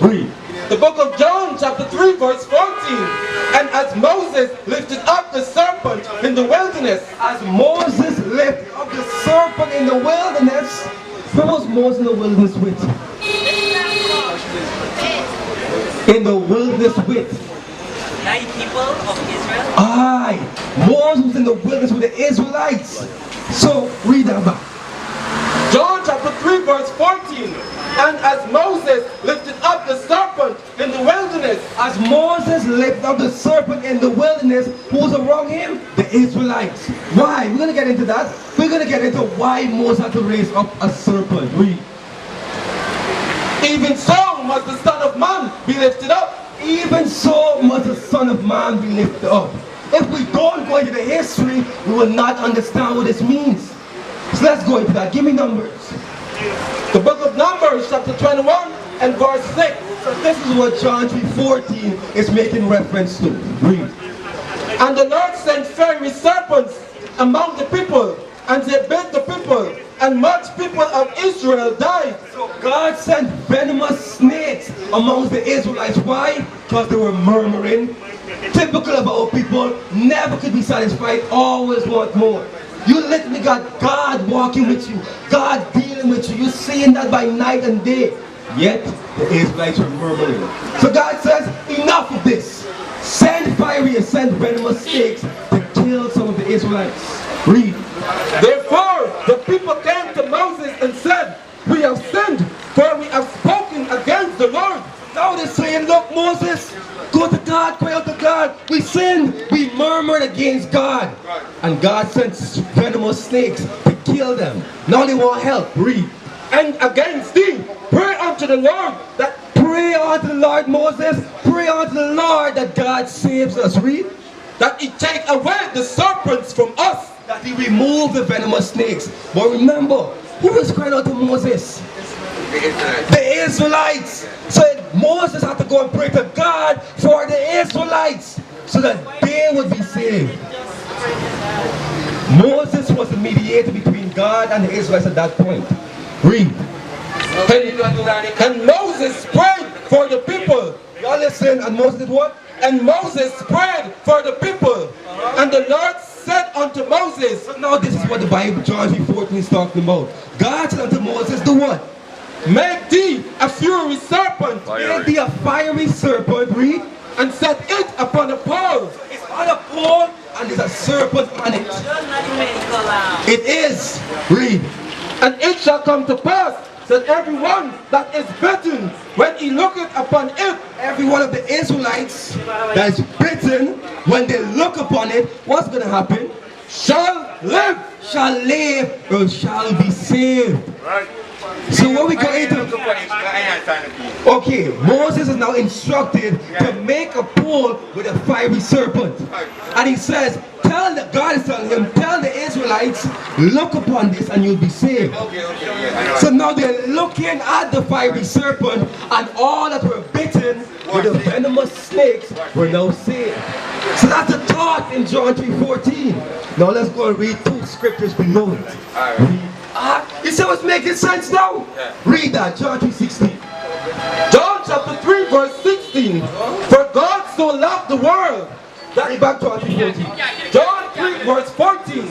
Read. The book of John, chapter 3, verse 14. And as Moses lifted up the serpent in the wilderness. As Moses lifted up the serpent in the wilderness, who was Moses in the wilderness with? In the wilderness with? 9 people of Israel. Aye, Moses was in the wilderness with the Israelites. So, read that back. John chapter 3, verse 14. And as Moses lifted up the serpent in the wilderness. As Moses lifted up the serpent in the wilderness, who was around him? The Israelites. Why? We're going to get into that. We're going to get into why Moses had to raise up a serpent. Read. Even so must the Son of Man be lifted up. Even so must the Son of Man be lifted up. If we don't go into the history, we will not understand what this means. So let's go into that. Give me Numbers. The book of Numbers, chapter 21 and verse 6. So this is what John 3:14 is making reference to. Read. And the Lord sent fiery serpents among the people, and they bit the people, and much people of Israel died. So God sent venomous snakes amongst the Israelites. Why? Because they were murmuring. Typical of our people, never could be satisfied, always want more. You literally got God walking with you, God dealing with you. You're seeing that by night and day. Yet the Israelites were murmuring. So God says, enough of this. Send fiery and send venomous snakes to kill some of the Israelites. Read. Therefore the people came to Moses and said, we have sinned, for we have spoken against the Lord. Now they're saying, look, Moses, go to God, cry out to God. We sinned, we murmured against God. And God sent venomous snakes to kill them. Now they want help. Read. And against thee, pray unto the Lord that Pray unto the Lord, Moses. Pray unto the Lord that God saves us. Read. he take away the serpents from us. That he remove the venomous snakes. But remember, who is crying out to Moses? The Israelites. So Moses had to go and pray to God for the Israelites so that they would be saved. Moses was the mediator between God and the Israelites at that point. Read. And Moses prayed for the people. Y'all listen, and Moses did what? And Moses prayed for the people. And the Lord said unto Moses. So now this is what the Bible, John 3:14 is talking about. God said unto Moses, do what? Make thee a fiery serpent. Make thee a fiery serpent. Read. And set it upon a pole. It's on a pole and there's a serpent on it. It is. Read. And it shall come to pass that everyone that is bitten, when he looketh upon it, every one of the Israelites that is bitten, when they look upon it, what's going to happen? Shall live. Shall live or shall be saved. Right. So what we go into, okay, Moses is now instructed to make a pole with a fiery serpent. And he says, God is telling him, tell the Israelites, look upon this and you'll be saved. So now they're looking at the fiery serpent, and all that were bitten with the venomous snakes were now saved. So that's the thought in John 3:14. Now let's go and read 2 scriptures below it. You see what's making sense now? Read that, John 3:16. John chapter 3 verse 16. For God so loved the world. Read back John 3:14. John 3 verse 14.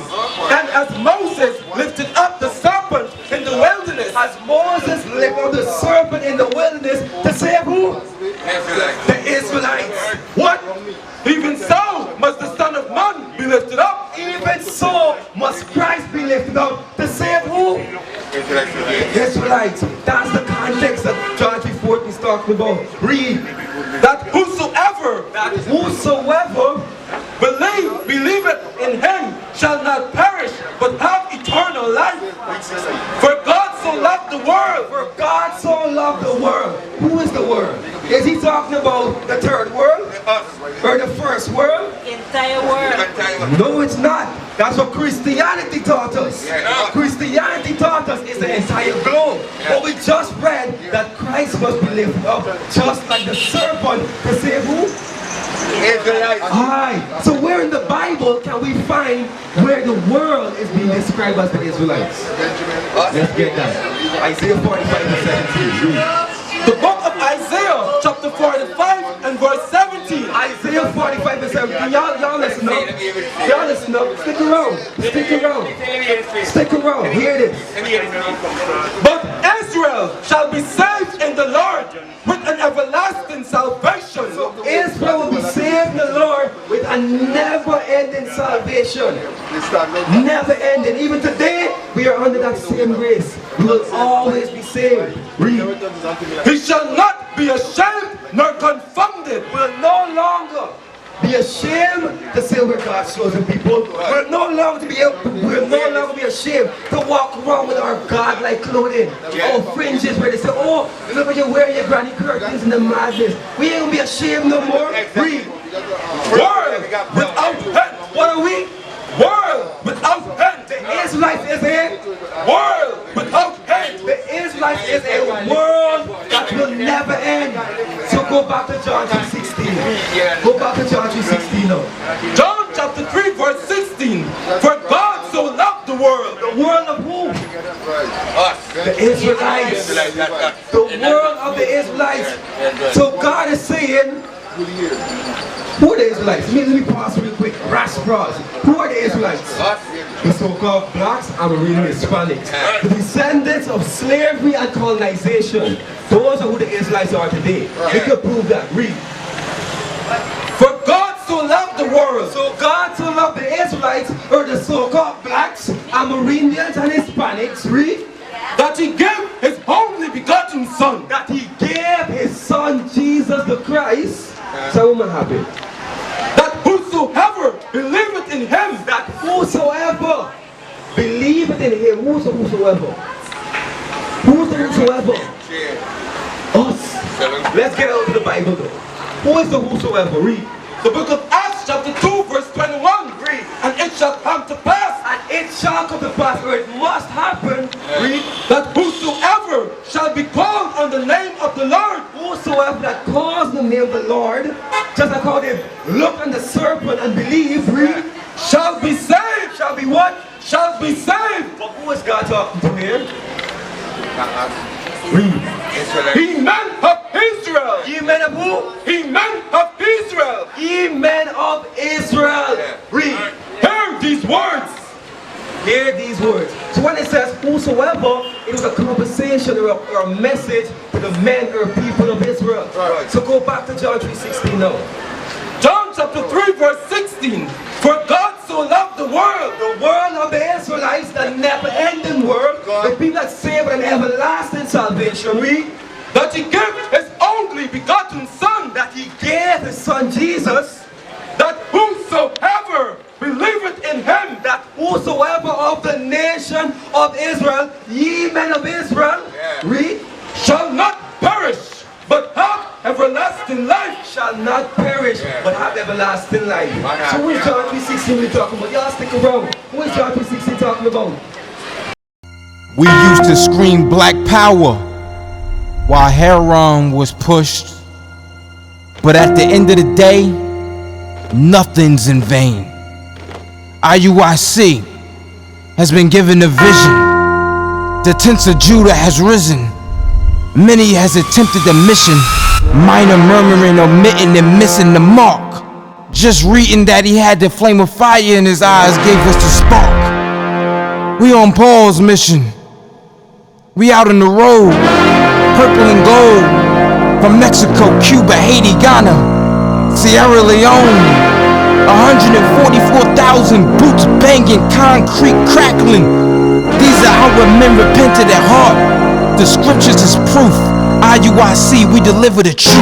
And as Moses lifted up the serpent in the wilderness. As Moses lifted up the serpent in the wilderness to save who? The Israelites. What? Even so must the Son of Man be lifted up. Even so must Christ be lifted up to save who? Israelites. That's the context that John 3:14 is talking about. Read. That whosoever believeth in him shall not perish but have eternal life. For God so loved the world. For God so loved the world. Who is the world? Is he talking about the third world? Or the first world? Entire world. No, it's not. That's what Christianity taught us. Christianity taught us is the entire globe. But we just read that Christ must be lifted up, just like the serpent, to save who? Israelites. Aye. So where in the Bible can we find where the world is being described as the Israelites? Let's get that. Isaiah 45:17. The book of Isaiah verse 17. Isaiah 45 and 17. Y'all listen up. Y'all listen up. Stick around. Stick around. Stick around. Hear this. But Israel shall be saved in the Lord with an everlasting salvation. Israel will be saved in the Lord with a never-ending salvation. Never ending. Even today, we are under that same grace. We will always be saved. Read. He shall not be ashamed nor confounded. Will no longer be ashamed to say we're God's chosen people. We'll no longer be ashamed to walk around with our God-like clothing. Our fringes where they say, oh, look what you're wearing, your granny curtains and the madness. We ain't gonna be ashamed no more. Read. World without end. What are we? World without end. The Israelites is a World without end. The Israelites is a world that will never end. So go back to John 3:16. Go back to John 3:16 now. John chapter 3 verse 16. For God so loved the world. The world of who? Us. The Israelites. The world of the Israelites. So God is saying, who are the Israelites? Let me pause real quick. Rascals. Who are the Israelites? The so-called blacks and reading Hispanics. The descendants of slavery and colonization. Those are who the Israelites are today. We can prove that. Read. For God so loved the world. So God so loved the Israelites, or the so-called blacks, Amerindians and Hispanics, read, That he gave his only begotten son. that he gave his son Jesus the Christ. So woman happy. That whosoever believeth in him. That whosoever believeth in him, who's the whosoever? Who's the whosoever? Us. Let's get out of the Bible though. Who is the whosoever? Read. The book of Acts chapter 2 verse 21. Read. And it shall come to pass. And it shall come to pass, or it must happen. Read. That whosoever shall be called on the name of the Lord. Whosoever that calls the name of the Lord, just like how they look on the serpent and believe, read, Shall be saved. shall be what? Shall be saved. But who is God talking to here? Read. He men of Israel. Ye men of who? He men of Israel. Ye men of Israel. Read. Hear these words. Hear these words. So when it says whosoever, it was a conversation or a message to the men or people of Israel. So go back to John 3:16 now. John chapter 3 verse 16. For God so loved the world. The world of the Israelites, the never-ending world, the people that save an everlasting salvation. Read. That he gave his only begotten son. That he gave his son Jesus. That whosoever believeth in him. That whosoever of the nation of Israel, ye men of Israel, read, shall not perish, but have everlasting life. Shall not perish, but have everlasting life. So who is John 3:16 really talking about? Y'all stick around. Who is John 3:16 talking about? We used to scream black power while Heron was pushed. But at the end of the day, nothing's in vain. IUIC has been given a vision. The tents of Judah has risen. Many has attempted the mission. Minor murmuring, omitting, and missing the mark. Just reading that he had the flame of fire in his eyes gave us the spark. We on Paul's mission. We out on the road, purple and gold. From Mexico, Cuba, Haiti, Ghana, Sierra Leone. 144,000 boots banging, concrete crackling. These are our men repented at heart. The scriptures is proof. IUIC, we deliver the truth.